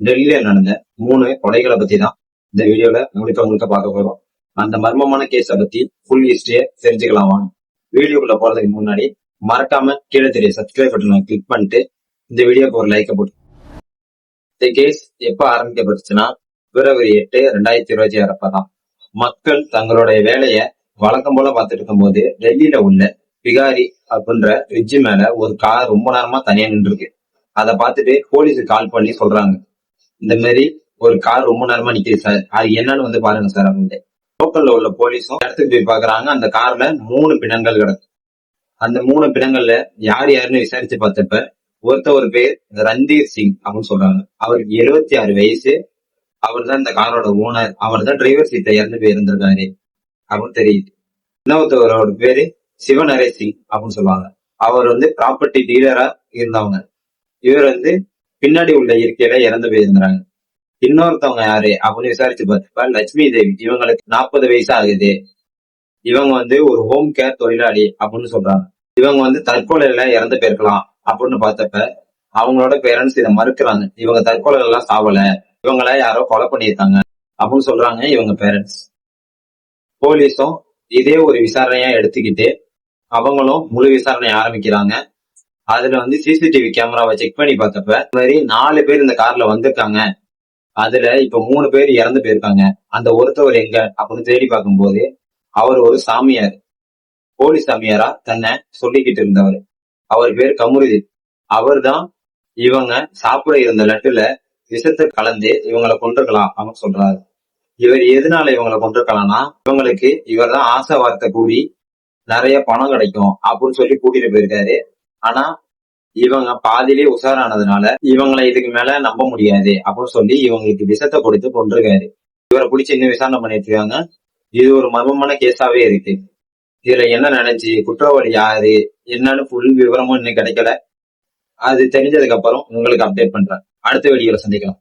டெல்லியில நடந்த 3 கொலைகளை பத்தி தான் இந்த வீடியோல முழுக்க பார்க்க போறோம். அந்த மர்மமான கேஸ பத்தி ஃபுல் ஹிஸ்டரிய தெரிஞ்சுக்கலாம் வாங்க. வீடியோக்குள்ள போறதுக்கு முன்னாடி மறக்காம கீழே தெரிய சப்ஸ்கிரைப் பட்டனை கிளிக் பண்ணிட்டு இந்த வீடியோக்கு ஒரு லைக்க போட்டு. இந்த கேஸ் எப்ப ஆரம்பிக்கப்பட்டுச்சுன்னா February 8, 2026 அப்பதான் மக்கள் தங்களுடைய வேலைய வழக்கம் போல பார்த்துட்டு இருக்கும் போது டெல்லியில உள்ள பிகாரி அப்படின்ற பிரிட்ஜ் மேல ஒரு கார் ரொம்ப நேரமா தனியா நின்று இருக்கு. அதை பார்த்துட்டு போலீஸுக்கு கால் பண்ணி சொல்றாங்க, இந்த மாதிரி ஒரு கார் ரொம்ப நேரமா நிக்குது சார், அது என்னன்னு பாருங்க சார் அப்படின்ட்டு. லோக்கல்ல உள்ள போலீஸும் இடத்துக்கு போய் பாக்குறாங்க. அந்த கார்ல 3 பிணங்கள் கிடக்கு. அந்த 3 பிணங்கள்ல யாருன்னு விசாரிச்சு பார்த்தப்ப ஒரு பேர் ரந்தீர் சிங் அப்படின்னு சொல்றாங்க. அவருக்கு 76 வயசு. அவர் தான் இந்த காரோட ஓனர். அவர் தான் டிரைவர் சீட்டை இறந்து போய் இருந்திருக்காரு அப்படின்னு தெரியுது. இன்னொருத்தவரோட பேரு சிவநரேஷ் சிங் அப்படின்னு சொல்லுவாங்க. அவர் ப்ராப்பர்ட்டி டீலரா இருந்தவங்க. இவர் பின்னாடி உள்ள இருக்கையில இறந்து போயிருந்தாங்க. இன்னொருத்தவங்க யாரு அப்படின்னு விசாரிச்சு பார்த்தப்ப லட்சுமி தேவி. இவங்களுக்கு 40 வயசு ஆகுது. இவங்க ஒரு ஹோம் கேர் தொழிலாளி அப்படின்னு சொல்றாங்க. இவங்க தற்கொலையில இறந்து போயிருக்கலாம் அப்படின்னு பார்த்தப்ப அவங்களோட பேரண்ட்ஸ் இதை மறுக்கிறாங்க. இவங்க தற்கொலை எல்லாம் சாவல, இவங்கள யாரோ கொலை பண்ணியிருக்காங்க அப்படின்னு சொல்றாங்க இவங்க பேரண்ட்ஸ். போலீஸும் இதே ஒரு விசாரணையா எடுத்துக்கிட்டு அவங்களும் முழு விசாரணை ஆரம்பிக்கிறாங்க. அதுல சிசிடிவி கேமராவை செக் பண்ணி பார்த்தப்ப இந்த மாதிரி 4 பேர் இந்த கார்ல வந்திருக்காங்க. அதுல இப்ப 3 பேர் இறந்து போயிருக்காங்க. அந்த ஒருத்தவர் எங்க அப்படின்னு தேடி பார்க்கும்போது அவர் ஒரு சாமியார், போலீஸ் சாமியாரா தன்னை சொல்லிக்கிட்டு இருந்தவர். அவர் பேர் கமருதீன். அவர் தான் இவங்க சாப்பிட இருந்த லட்டுல விஷத்தை கலந்து இவங்களை கொண்டிருக்கலாம் அப்படின்னு சொல்றாரு. இவர் எதனால இவங்களை கொண்டிருக்கலாம்னா, இவங்களுக்கு இவர் தான் ஆசை வார்த்தை கூறி நிறைய பணம் கிடைக்கும் அப்படின்னு சொல்லி கூட்டிட்டு போயிருக்காரு. ஆனா இவங்க பாதியிலே உஷாரானதுனால இவங்களை இதுக்கு மேல நம்ப முடியாது அப்படின்னு சொல்லி இவங்களுக்கு விஷத்தை கொடுத்து கொண்டிருக்காரு. இவரை பிடிச்சி இன்னும் விசாரணை பண்ணிட்டு இருக்காங்க. இது ஒரு மர்மமான கேஸாவே இருக்கு. இதுல என்ன நினைச்சு குற்றவாளி யாரு என்னன்னு ஃபுல் விவரமும் இன்னும் கிடைக்கல. அது தெரிஞ்சதுக்கு அப்புறம் உங்களுக்கு அப்டேட் பண்றேன். அடுத்த வீடியோல சந்திக்கலாம்.